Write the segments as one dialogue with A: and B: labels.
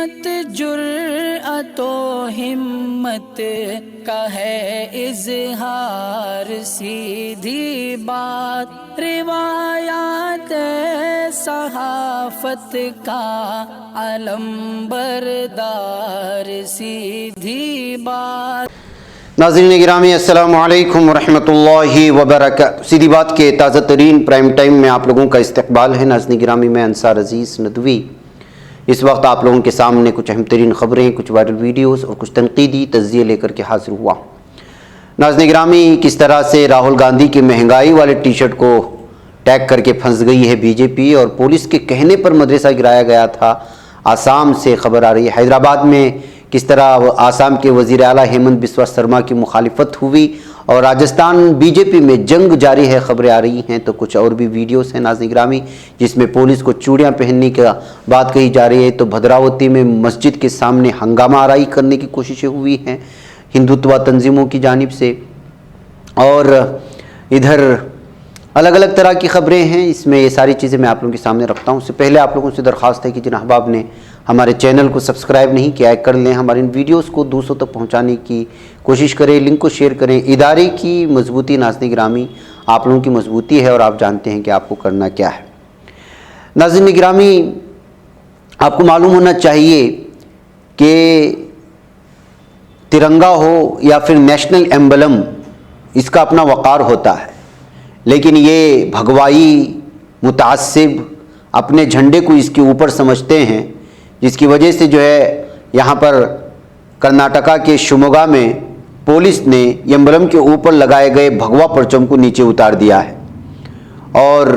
A: मत जुर्अतो हिम्मत का है इजहार, सीधी बात रिवायात सहाफत का अलम बरदार, सीधी बात।
B: नाज़रीन गिरामी अस्सलामु अलैकुम वरहमतुल्लाहि वबरकातुहू। सीधी बात के ताज़ा तरीन प्राइम टाइम में आप लोगों का इस्तकबाल है। नाज़रीन गिरामी मैं अंसार अजीज़ नदवी इस वक्त आप लोगों के सामने कुछ अहम तरीन ख़बरें, कुछ वायरल वीडियोस और कुछ तनकीदी तज़्ज़िये लेकर के हाजिर हुआ। नाज़रीन गिरामी, किस तरह से राहुल गांधी की महंगाई वाले टी शर्ट को टैग करके फंस गई है बीजेपी और पुलिस के कहने पर मदरसा गिराया गया था। आसाम से खबर आ रही है। हैदराबाद में किस तरह आसाम के वज़ीर आला हेमंत बिस्वा शर्मा की मुखालिफत हुई और राजस्थान बीजेपी में जंग जारी है, खबरें आ रही हैं। तो कुछ और भी वीडियोस हैं नाज़रीन गिरामी, जिसमें पुलिस को चूड़ियाँ पहनने की बात कही जा रही है। तो भद्रावती में मस्जिद के सामने हंगामा आराई करने की कोशिशें हुई हैं हिंदुत्व तंजीमों की जानिब से, और इधर अलग अलग तरह की खबरें हैं। इसमें ये सारी चीज़ें मैं आप लोगों के सामने रखता हूँ। उससे पहले आप लोगों से दरख्वास्त है कि जिन अहबाब ने हमारे चैनल को सब्सक्राइब नहीं किया है कर लें, हमारे इन वीडियोस को दूसरों तक पहुँचाने की कोशिश करें, लिंक को शेयर करें। इदारे की मजबूती नाज़रीन गिरामी आप लोगों की मजबूती है और आप जानते हैं कि आपको करना क्या है। नाज़रीन गिरामी, आपको मालूम होना चाहिए कि तिरंगा हो या फिर नेशनल एम्बलम, इसका अपना वक़ार होता है, लेकिन ये भगवाई मुतासिब अपने झंडे को इसके ऊपर समझते हैं, जिसकी वजह से जो है यहाँ पर कर्नाटका के शिवमोगा में पुलिस ने एम्बलम के ऊपर लगाए गए भगवा परचम को नीचे उतार दिया है। और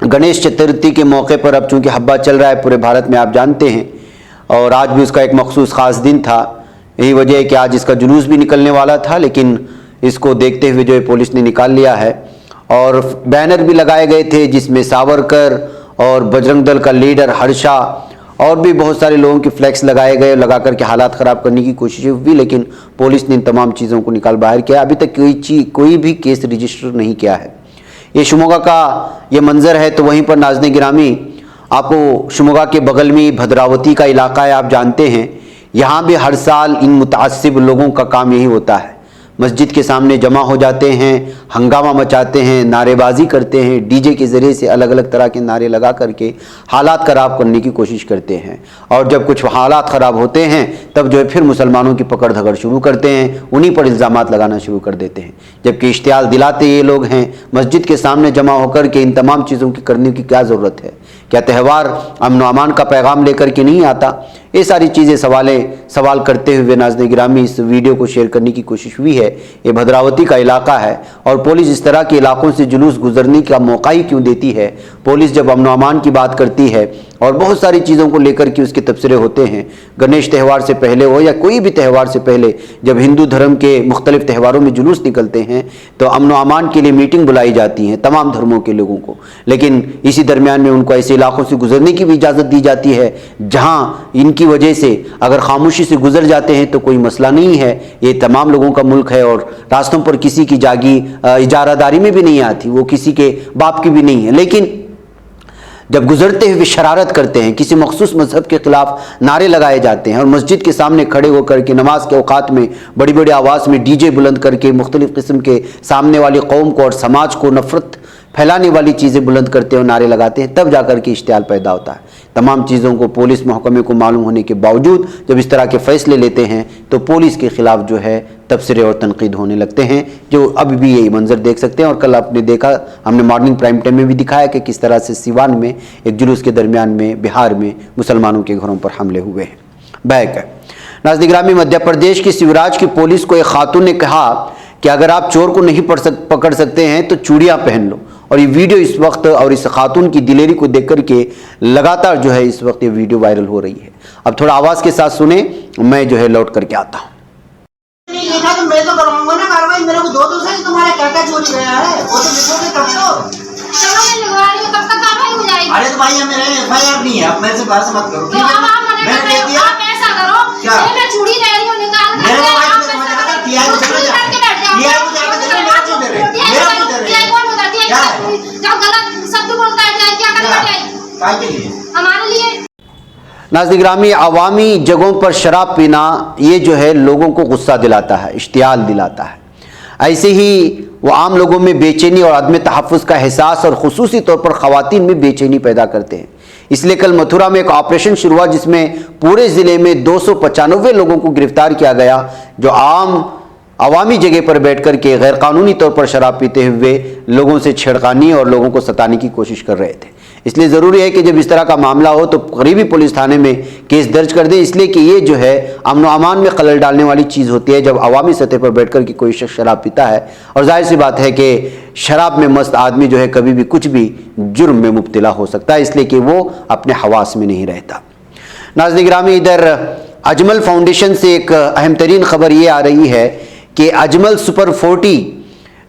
B: गणेश चतुर्थी के मौके पर अब चूँकि हब्बा चल रहा है पूरे भारत में, आप जानते हैं, और आज भी उसका एक मखसूस ख़ास दिन था। यही वजह है कि आज इसका जुलूस भी निकलने वाला था, लेकिन इसको देखते हुए जो है पुलिस ने निकाल लिया है। और बैनर भी लगाए गए थे जिसमें सावरकर और बजरंग दल का लीडर हर्षा और भी बहुत सारे लोगों के फ्लैक्स लगाए गए, लगा करके हालात ख़राब करने की कोशिश हुई, लेकिन पुलिस ने इन तमाम चीज़ों को निकाल बाहर किया। अभी तक कोई भी केस रजिस्टर नहीं किया है। ये शिवमोगा का ये मंज़र है। तो वहीं पर नाज़रीन गिरामी, आपको शिवमोगा के बगल में भद्रावती का इलाका है, आप जानते हैं, यहाँ भी हर साल इन मुतासिब लोगों का काम यही होता है, मस्जिद के सामने जमा हो जाते हैं, हंगामा मचाते हैं, नारेबाजी करते हैं, डीजे के ज़रिए से अलग अलग तरह के नारे लगा करके हालात ख़राब करने की कोशिश करते हैं। और जब कुछ हालात ख़राब होते हैं तब जो है फिर मुसलमानों की पकड़ धकड़ शुरू करते हैं, उन्हीं पर इल्ज़ामात लगाना शुरू कर देते हैं, जबकि इश्तियाल दिलाते ये लोग हैं। मस्जिद के सामने जमा होकर के इन तमाम चीज़ों की करने की क्या ज़रूरत है? क्या त्यौहार अमन व अमान का पैगाम लेकर के नहीं आता? ये सारी चीज़ें सवाल करते हुए नाज़रीन गिरामी इस वीडियो को शेयर करने की कोशिश हुई है। ये भद्रावती का इलाका है और पुलिस इस तरह के इलाकों से जुलूस गुजरने का मौका ही क्यों देती है? पुलिस जब अमन व अमान की बात करती है और बहुत सारी चीज़ों को लेकर के उसके तबसरे होते हैं, गणेश त्यौहार से पहले हो या कोई भी त्यौहार से पहले, जब हिंदू धर्म के मुख्तलिफ त्यौहारों में जुलूस निकलते हैं तो अमन व अमान के लिए मीटिंग बुलाई जाती है तमाम धर्मों के लोगों को, लेकिन इसी दरमियान में उनको ऐसे इलाकों से गुजरने की भी इजाज़त दी जाती है जहाँ इनकी वजह से अगर खामोशी से गुजर जाते हैं तो कोई मसला नहीं है। ये तमाम लोगों का मुल्क है और रास्तों पर किसी की जागी इजारादारी में भी नहीं आती, वो किसी के बाप की भी नहीं है, लेकिन जब गुजरते हुए शरारत करते हैं, किसी मखसूस मजहब के खिलाफ नारे लगाए जाते हैं और मस्जिद के सामने खड़े होकर के नमाज के औकात में बड़ी बड़ी आवाज़ में डीजे बुलंद करके मुख्तलिफ़ किस्म के सामने वाली कौम को और समाज को नफ़रत फैलाने वाली चीज़ें बुलंद करते हैं और नारे लगाते हैं, तब जाकर के इश्तियाल पैदा होता है। तमाम चीज़ों को पुलिस महकमे को मालूम होने के बावजूद जब इस तरह के फ़ैसले लेते हैं तो पुलिस के ख़िलाफ़ जो है तबसरे और तनकीद होने लगते हैं, जो अभी भी यही मंजर देख सकते हैं। और कल आपने देखा, हमने मॉर्निंग प्राइम टाइम में भी दिखाया कि किस तरह से सिवान में एक जुलूस के दरमियान में बिहार में मुसलमानों के घरों पर हमले हुए हैं। बैक नाज़रीन गिरामी, मध्य प्रदेश की शिवराज की पुलिस को एक खातून ने कहा कि अगर आप चोर को नहीं पकड़ सकते हैं तो चूड़ियाँ पहन लो। और ये वीडियो इस वक्त और इस खातून की दिलेरी को देख करके लगातार जो है इस वक्त ये वीडियो वायरल हो रही है। अब थोड़ा आवाज़ के साथ सुने, मैं जो है लौट करके आता हूँ।
C: लिखा तो मैं तो करवाऊंगा ना कार्रवाई, मेरे को दो से तुम्हारा क्या क्या चोरी गया है वो तो लिखोगे तब तो।
D: चलो मैं लगवा रही हूं, तब तक कार्रवाई हो जाएगी।
C: अरे तो भाई मेरे एफआईआर नहीं है, आप मेरे से बात मत करो।
D: तो अब आप मना कर रहे हो, आप ऐसा करो, मैं चूड़ी ले रही हूं, निकाल कर
C: मेरे को
D: आप ऐसा करो,
C: टीआई को चले जा, टीआई को जाकर दे, मेरा क्यों दे रहे, मेरा क्यों दे रहे?
D: टीआई कौन होता है? टीआई जब गलत शब्द बोलता है टीआई क्या करेगा? टीआई
C: काय के लिए?
D: हमारे लिए
B: नाज़रीन गिरामी, अवामी जगहों पर शराब पीना ये जो है लोगों को गुस्सा दिलाता है, इश्तियाल दिलाता है। ऐसे ही वो आम लोगों में बेचैनी और अदम तहफ़्फ़ुज़ का एहसास और ख़ुसूसी तौर पर ख़वातीन में बेचैनी पैदा करते हैं। इसलिए कल मथुरा में एक ऑपरेशन शुरू हुआ जिसमें पूरे ज़िले में 295 लोगों को गिरफ्तार किया गया जो अवामी जगह पर बैठ कर के गैरकानूनी तौर पर शराब पीते हुए लोगों से छेड़खानी और लोगों को सताने की कोशिश कर रहे थे। इसलिए ज़रूरी है कि जब इस तरह का मामला हो तो करीबी पुलिस थाने में केस दर्ज कर दें, इसलिए कि ये जो है अमन व अमान में खलल डालने वाली चीज़ होती है जब अवामी सतह पर बैठ कर के कोई शख्स शराब पीता है। और जाहिर सी बात है कि शराब में मस्त आदमी जो है कभी भी कुछ भी जुर्म में मुब्तला हो सकता है, इसलिए कि वो अपने हवास में नहीं रहता। नाज़रीन गिरामी, इधर अजमल फाउंडेशन से एक अहम तरीन खबर ये आ रही है कि अजमल सुपर 40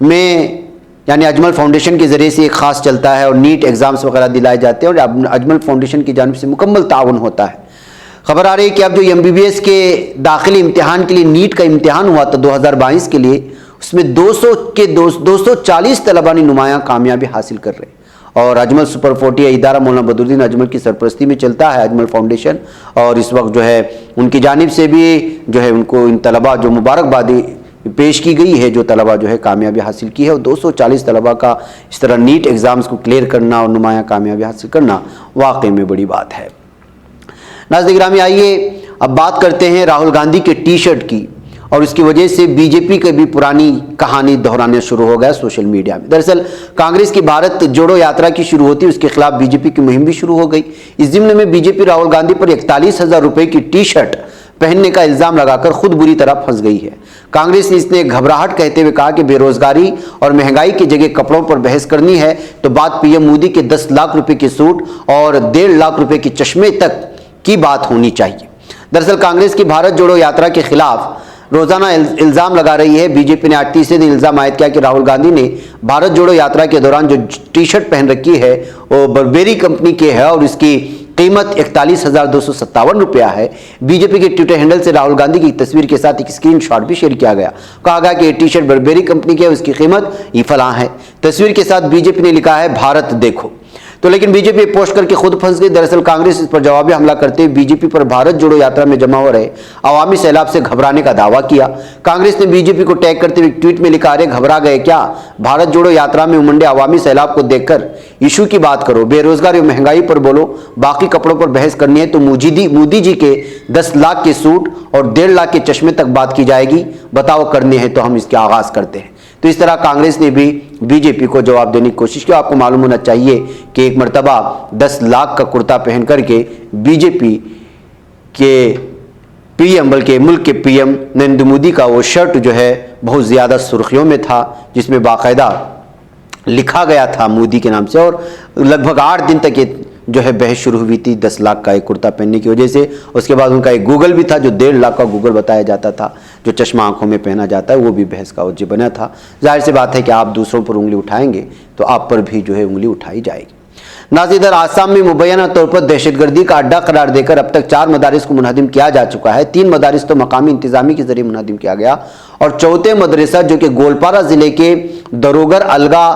B: में यानी अजमल फाउंडेशन के ज़रिए से एक ख़ास चलता है और नीट एग्ज़ाम्स वगैरह दिलाए जाते हैं और अजमल फाउंडेशन की जानिब से मुकम्मल ताउन होता है। खबर आ रही है कि अब जो MBBS के दाखिली इम्तिहान के लिए नीट का इम्तिहान हुआ था 2022 के लिए, उसमें 240 तलबा ने नुमायाँ कामयाबी हासिल कर रहे। और अजमल सुपर 40 इदारा मौलाना बदरुद्दीन अजमल की सरपरस्ती में चलता है अजमल फाउंडेशन, और इस वक्त जो है उनकी जानिब से भी जो है उनको इन तलबा जो मुबारकबादी पेश की गई है जो तलबा जो है कामयाबी हासिल की है। और 240 तलबा का इस तरह नीट एग्ज़ाम्स को क्लियर करना और नुमायाँ कामयाबी हासिल करना वाकई में बड़ी बात है। नाज़रीन गिरामी, आइए अब बात करते हैं राहुल गांधी के टी-शर्ट की, और इसकी वजह से बीजेपी की भी पुरानी कहानी दोहराना शुरू हो गया सोशल मीडिया में। दरअसल कांग्रेस की भारत जोड़ो यात्रा की शुरू होती, उसके खिलाफ बीजेपी की मुहिम भी शुरू हो गई। इस ज़िम्न में बीजेपी राहुल गांधी पर 41,000 रुपये की टी-शर्ट पहनने का इल्ज़ाम लगाकर खुद बुरी तरह फंस गई है। कांग्रेस ने इसने घबराहट कहते हुए कहा कि बेरोजगारी और महंगाई की जगह कपड़ों पर बहस करनी है तो बात पीएम मोदी के 10 लाख रुपए के सूट और 1.5 लाख रुपए के चश्मे तक की बात होनी चाहिए। दरअसल कांग्रेस की भारत जोड़ो यात्रा के खिलाफ रोजाना इल्ज़ाम लगा रही है। बीजेपी ने आज तीसरे दिन इल्ज़ाम आयद किया कि राहुल गांधी ने भारत जोड़ो यात्रा के दौरान जो टी-शर्ट पहन रखी है वो बर्बेरी कंपनी की है और इसकी कीमत 41,257 रुपया है। बीजेपी के ट्विटर हैंडल से राहुल गांधी की तस्वीर के साथ एक स्क्रीनशॉट भी शेयर किया गया। कहा गया कि ये टी-शर्ट बर्बेरी कंपनी की है, उसकी कीमत ये फलां है। तस्वीर के साथ बीजेपी ने लिखा है भारत देखो। तो लेकिन बीजेपी पोस्ट करके खुद फंस गई। दरअसल कांग्रेस इस पर जवाबी हमला करते हुए बीजेपी पर भारत जोड़ो यात्रा में जमा हो रहे अवामी सैलाब से घबराने का दावा किया। कांग्रेस ने बीजेपी को टैग करते हुए ट्वीट में लिखा, अरे घबरा गए क्या, भारत जोड़ो यात्रा में उमंडे अवामी सैलाब को देखकर इशू की बात करो, बेरोजगारी और महंगाई पर बोलो, बाकी कपड़ों पर बहस करनी है तो मोदी जी के 10 लाख के सूट और 1.5 लाख के चश्मे तक बात की जाएगी, बताओ करने हैं तो हम इसके आगाज करते हैं। तो इस तरह कांग्रेस ने भी बीजेपी को जवाब देने की कोशिश की। आपको मालूम होना चाहिए कि एक मरतबा 10 लाख का कुर्ता पहन करके बीजेपी के पीएम बल्कि मुल्क के पीएम नरेंद्र मोदी का वो शर्ट जो है बहुत ज़्यादा सुर्खियों में था, जिसमें बाकायदा लिखा गया था मोदी के नाम से, और लगभग 8 दिन तक ये जो है बहस शुरू हुई थी 10 लाख का एक कुर्ता पहनने की वजह से। उसके बाद उनका एक गूगल भी था जो 1.5 लाख का गूगल बताया जाता था, जो चश्मा आंखों में पहना जाता है, वो भी बहस का वजह बना था। जाहिर सी बात है कि आप दूसरों पर उंगली उठाएंगे तो आप पर भी जो है उंगली उठाई जाएगी। नाज़रीन, इधर आसाम में मुबैना तौर पर दहशतगर्दी का अड्डा करार देकर अब तक 4 मदारिस को मुनहदिम किया जा चुका है। 3 मदारिस तो मकामी इंतजामी के जरिए मुनहदिम किया गया और चौथे मदरसा जो कि गोलपारा जिले के दरोगर अलगा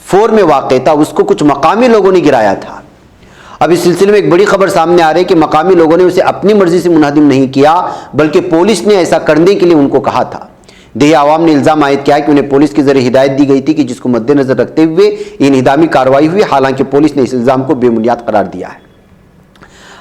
B: 4 में वाक़ था, उसको कुछ मकामी लोगों ने गिराया था। अब इस सिलसिले में एक बड़ी खबर सामने आ रही है कि मकामी लोगों ने उसे अपनी मर्जी से मुनहदिम नहीं किया, बल्कि पुलिस ने ऐसा करने के लिए उनको कहा था। देही आवाम ने इल्ज़ाम आयद किया कि उन्हें पुलिस के जरिए हिदायत दी गई थी कि जिसको मद्देनजर रखते हुए इनहिदामी कार्रवाई हुई। हालांकि पुलिस ने इस इल्ज़ाम को बेबुनियाद करार दिया है।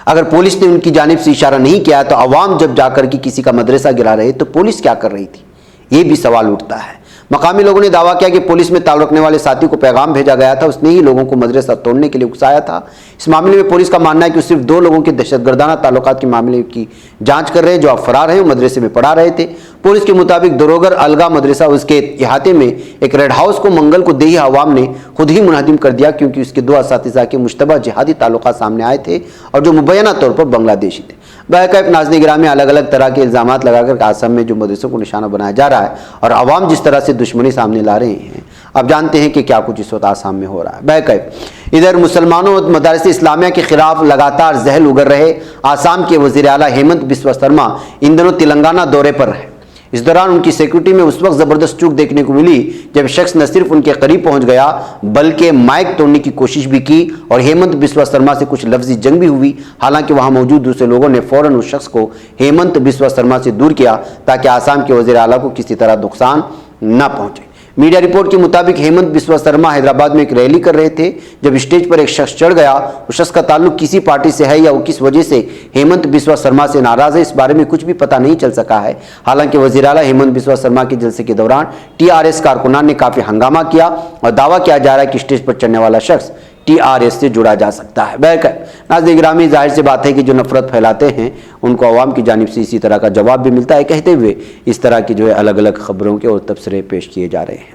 B: अगर पुलिस ने उनकी जानिब से इशारा नहीं किया तो अवाम जब जाकर के किसी का मदरसा गिरा रहे तो पुलिस क्या कर रही थी, ये भी सवाल उठता है। मकामी लोगों ने दावा किया कि पुलिस में ताल्लुक रखने वाले साथी को पैगाम भेजा गया था, उसने ही लोगों को मदरसा तोड़ने के लिए उकसाया था। इस मामले में पुलिस का मानना है कि सिर्फ 2 लोगों के दहशतगर्दाना ताल्लुकात के मामले की जांच कर रहे हैं जो अब फरार हैं, वो मदरसे में पढ़ा रहे थे। पुलिस के मुताबिक दरोगर अलगा मदरसा उसके इहाते में एक रेड हाउस को मंगल को देही आवाम ने खुद ही मुनहदिम कर दिया, क्योंकि उसके 2 असातिज़ा के मुश्तबा जिहादी ताल्लुकात सामने आए थे और जो मुबैना तौर पर बांग्लादेशी थे। बाकायद नाज़रीन गिरामी, अलग अलग तरह के इल्ज़ामात लगाकर आसाम में जो मदरसों को निशाना बनाया जा रहा है और अवाम जिस तरह से दुश्मनी सामने ला रहे हैं, अब जानते हैं कि क्या कुछ इस वक्त आसाम में हो रहा है। बाकायद इधर मुसलमानों और मदारिस इस्लामिया के खिलाफ लगातार जहल उगर रहे आसाम के वज़ीर आला हेमंत बिस्वा शर्मा इन दिनों तेलंगाना दौरे पर है। इस दौरान उनकी सिक्योरिटी में उस वक्त जबरदस्त चूक देखने को मिली जब शख्स न सिर्फ उनके करीब पहुंच गया बल्कि माइक तोड़ने की कोशिश भी की और हेमंत बिस्वा शर्मा से कुछ लफ्जी जंग भी हुई। हालांकि वहां मौजूद दूसरे लोगों ने फौरन उस शख्स को हेमंत बिस्वा शर्मा से दूर किया ताकि आसाम के वजीर आला को किसी तरह नुकसान न पहुंचे। मीडिया रिपोर्ट के मुताबिक हेमंत बिस्वा शर्मा हैदराबाद में एक रैली कर रहे थे जब स्टेज पर एक शख्स चढ़ गया। उस शख्स का ताल्लुक किसी पार्टी से है या वो किस वजह से हेमंत बिस्वा शर्मा से नाराज है, इस बारे में कुछ भी पता नहीं चल सका है। हालांकि वजीर आला हेमंत बिस्वा शर्मा के जलसे के दौरान टीआरएस कारकुनान ने काफी हंगामा किया और दावा किया जा रहा है कि स्टेज पर चढ़ने वाला शख्स टीआरएस से जुड़ा जा सकता है। बहरकैफ नाज़रीन गिरामी, जाहिर सी बात है कि जो नफरत फैलाते हैं उनको अवाम की जानिब से इसी तरह का जवाब भी मिलता है, कहते हुए इस तरह की जो है अलग अलग खबरों के और तबसरे पेश किए जा रहे हैं।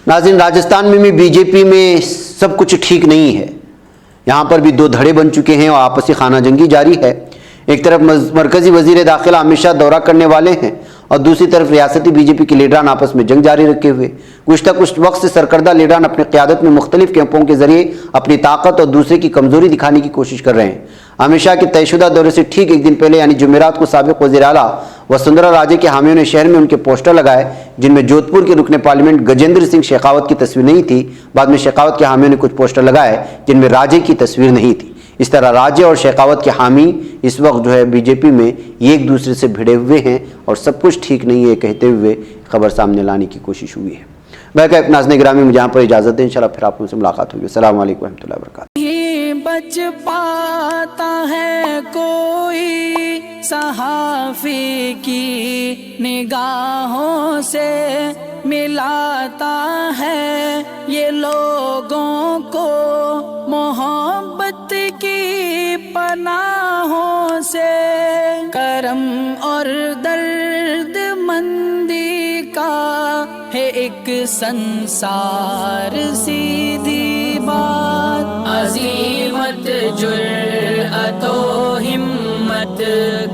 B: नाज़रीन, राजस्थान में भी बीजेपी में सब कुछ ठीक नहीं है। यहाँ पर भी दो धड़े बन चुके हैं और आपसी खाना जंगी जारी है। एक तरफ मरकजी वजीर दाखिला अमित शाह दौरा करने वाले हैं और दूसरी तरफ रियासती बीजेपी के लीडरान आपस में जंग जारी रखे हुए। कुछ वक्त से सरकर्दा लीडरान अपनी क़यादत में मुख्तलिफ कैंपों के जरिए अपनी ताकत और दूसरे की कमजोरी दिखाने की कोशिश कर रहे हैं। अमित शाह के तयशुदा दौरे से ठीक एक दिन पहले यानी जुमेरात को साबिक वज़ीर आला वसुंधरा राजे के हामियों ने शहर में उनके पोस्टर लगाए जिनमें जोधपुर के रुकने पार्लियामेंट गजेंद्र सिंह शेखावत की तस्वीर नहीं थी। बाद में शेखावत के हामियों ने कुछ पोस्टर लगाए जिनमें राजे की तस्वीर नहीं थी। इस तरह राजे और शेखावत के हामी इस वक्त जो है बीजेपी में एक दूसरे से भिड़े हुए हैं और सब कुछ ठीक नहीं है कहते हुए खबर सामने लाने की कोशिश हुई है। बहरकैफ नाज़रीन गिरामी, मुझे यहाँ पर इजाज़त दें। इंशाल्लाह फिर आप मुझसे मुलाकात होगी। अस्सलाम वालेकुम रहमतुल्लाहि व बरकातहू।
A: नहीं बच पाता है कोई सहाफ़ी की निगाहों से, मिलाता है ये लोगों को मोहब्बत की पनाहों से। करम और दर्द मंदी का है एक संसार, सीधी बात। अज़ीमत जुर्अतो हिम्मत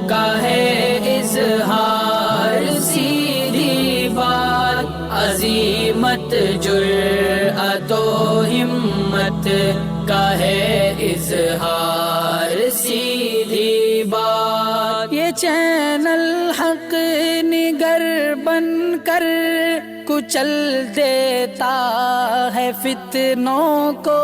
A: का है इज़हार, सीधी बात। अज़ीमत जुर्अतो हिम्मत का है इज़हार, सीधी बात। ये चैनल हक निगर बनकर कुचल देता है फितनों को।